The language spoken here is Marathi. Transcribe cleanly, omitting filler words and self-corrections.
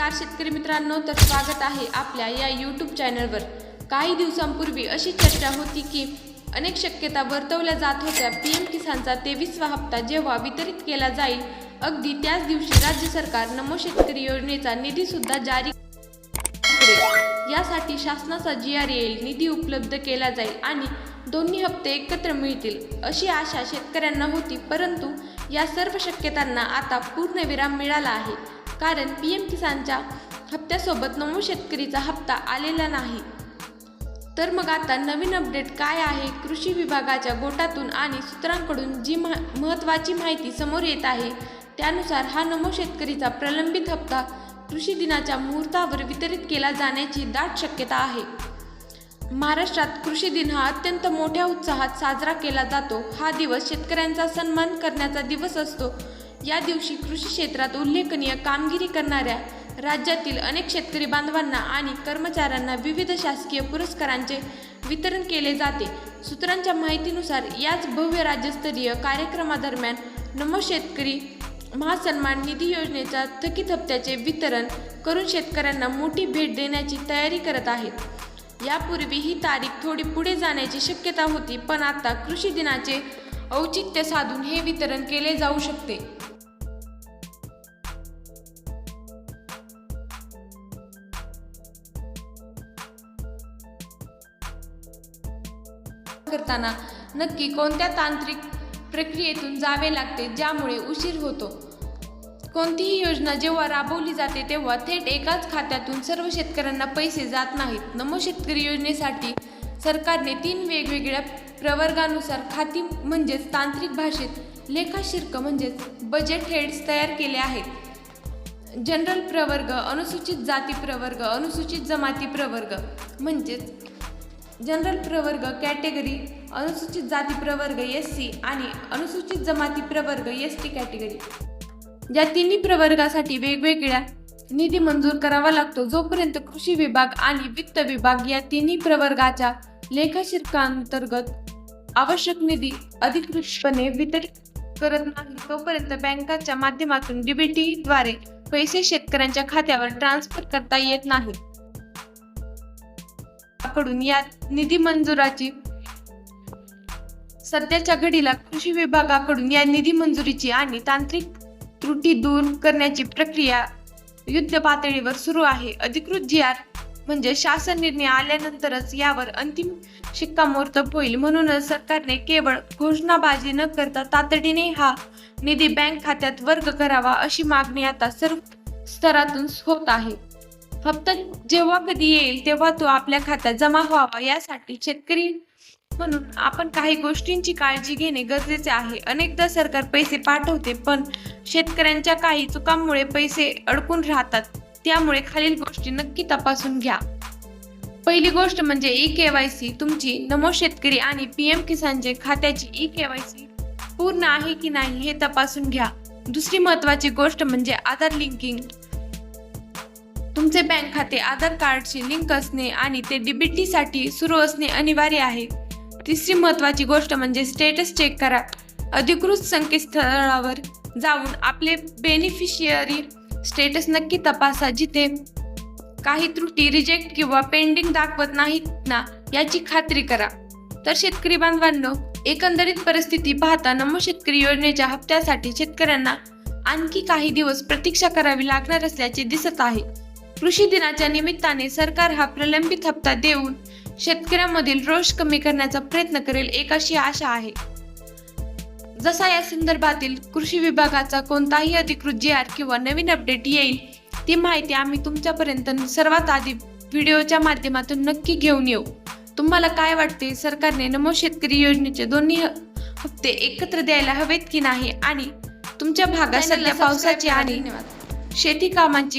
नमस्कार शेतकरी मित्रांनो, तर स्वागत आहे आपल्या या यूट्यूब चॅनलवर। काही दिवसांपूर्वी अशी चर्चा होती की अनेक शक्यता वर्तवल्या जात होत्या। पीएम किसानचा 23वा हप्ता जेव्हा वितरित केला जाईल, अगदी त्याच दिवशी राज्य सरकार नमो शेतकरी योजनेचा निधी सुद्धा जारी करेल। यासाठी शासनाचा GR येईल, निधी उपलब्ध केला जाईल आणि दोन्ही हप्ते एकत्र मिळतील अशी आशा शेतकऱ्यांना होती। परंतु या सर्व शक्यतांना आता पूर्णविराम मिळाला आहे, कारण पीएम किसानच्या हप्त्यासोबत नमो शेतकरीचा हप्ता आलेला नाही। तर मग आता नवीन अपडेट काय आहे? कृषी विभागाच्या गोटातून आणि सूत्रांकडून जी महत्त्वाची माहिती समोर येत आहे, त्यानुसार हा नमो शेतकरीचा प्रलंबित हप्ता कृषी दिनाच्या मुहूर्तावर वितरित केला जाण्याची दाट शक्यता आहे। महाराष्ट्रात कृषी दिन हा अत्यंत मोठ्या उत्साहात साजरा केला जातो। हा दिवस शेतकऱ्यांचा सन्मान करण्याचा दिवस असतो। या दिवशी कृषी क्षेत्रात उल्लेखनीय कामगिरी करणाऱ्या राज्यातील अनेक शेतकरी बांधवांना आणि कर्मचाऱ्यांना विविध शासकीय पुरस्कारांचे वितरण केले जाते। सूत्रांच्या माहितीनुसार याच भव्य राज्यस्तरीय कार्यक्रमादरम्यान नमो शेतकरी महासन्मान निधी योजनेच्या थकीत हप्त्याचे वितरण करून शेतकऱ्यांना मोठी भेट देण्याची तयारी करत आहेत। यापूर्वी ही तारीख थोडी पुढे जाण्याची शक्यता होती, पण आता कृषी दिनाचे औचित्य साधून हे वितरण केले जाऊ शकते। करताना नक्की कोणत्या तांत्रिक प्रक्रियेतून जावे लागते, ज्यामुळे उशीर होतो? कोणतीही योजना जेव्हा राबवली जाते तेव्हा थेट एकाच खात्यातून सर्व शेतकऱ्यांना पैसे जात नाहीत। नमो शेतकरी योजनेसाठी सरकारने 3 वेगवेगळ्या प्रवर्गानुसार खाती म्हणजेच तांत्रिक भाषेत लेखाशिर्क म्हणजेच बजेट हेड्स तयार केले आहेत। जनरल प्रवर्ग, अनुसूचित जाती प्रवर्ग, अनुसूचित जमाती प्रवर्ग म्हणजेच जनरल प्रवर्ग कॅटेगरी, अनुसूचित जाती प्रवर्ग SC आणि अनुसूचित जमाती प्रवर्ग ST कॅटेगरी, या तिन्ही प्रवर्गासाठी वेगवेगळ्या निधी मंजूर करावा लागतो। जोपर्यंत कृषी विभाग आणि वित्त विभाग या तिन्ही प्रवर्गाच्या लेखाशिर्कांतर्गत आवश्यक निधी अधिकृतपणे वितरित करत नाही, तोपर्यंत बँकांच्या माध्यमातून DBT द्वारे पैसे शेतकऱ्यांच्या खात्यावर ट्रान्सफर करता येत नाही। कडून या निधी मंजुराची सध्याच्या घडीला कृषी विभागाकडून या निधी मंजुरीची आणि तांत्रिक त्रुटी दूर करण्याची प्रक्रिया युद्ध पातळीवर सुरू आहे। अधिकृत GR म्हणजे शासन निर्णय आल्यानंतरच यावर अंतिम शिक्कामोर्तब होईल। म्हणूनच सरकारने केवळ घोषणाबाजी न करता तातडीने हा निधी बँक खात्यात वर्ग करावा, अशी मागणी आता सर्व स्तरातून होत आहे। हप्ता जेव्हा कधी येईल तेव्हा तो आपल्या खात्यात जमा व्हावा, यासाठी शेतकरी म्हणून आपण काही गोष्टींची काळजी घेणे गरजेचे आहे। अनेकदा सरकार पैसे पाठवते, पण शेतकऱ्यांच्या काही चुकांमुळे पैसे अडकून राहतात। त्यामुळे खालील गोष्टी नक्की तपासून घ्या। पहिली गोष्ट म्हणजे eKYC। तुमची नमो शेतकरी आणि पीएम किसानचे खात्याची eKYC पूर्ण आहे की नाही हे तपासून घ्या। दुसरी महत्त्वाची गोष्ट म्हणजे आधार लिंकिंग। तुमचे बँक खाते आधार कार्डशी लिंक असणे आणि ते DBT साठी सुरू असणे अनिवार्य आहे। तिसरी महत्त्वाची गोष्ट म्हणजे स्टेटस चेक करा। अधिकृत संकेतस्थळावर जाऊन आपले बेनिफिशियरी स्टेटस नक्की तपासा। जिथे काही त्रुटी, रिजेक्ट किंवा पेंडिंग दाखवत नाहीत ना, याची खात्री करा। तर शेतकरी बांधवांनो, एकंदरीत परिस्थिती पाहता नमो शेतकरी योजनेच्या हप्त्यासाठी शेतकऱ्यांना आणखी काही दिवस प्रतीक्षा करावी लागणार असल्याचे दिसत आहे। कृषी दिनाच्या निमित्ताने सरकार हा प्रलंबित हप्ता देऊन शेतकऱ्यांमधील रोष कमी करण्याचा प्रयत्न करेल, एक अशी आशा आहे। जसा या संदर्भातील कृषी विभागाचा कोणताही अधिकृत GR किंवा नवीन अपडेट येईल, ती माहिती आम्ही तुमच्यापर्यंत सर्वात आधी व्हिडिओच्या माध्यमातून नक्की घेऊन येऊ। तुम्हाला काय वाटते? सरकारने नमो शेतकरी योजनेचे दोन्ही हप्ते एकत्र द्यायला हवेत की नाही? आणि तुमच्या भागात सध्या पावसाची आणि शेती कामांची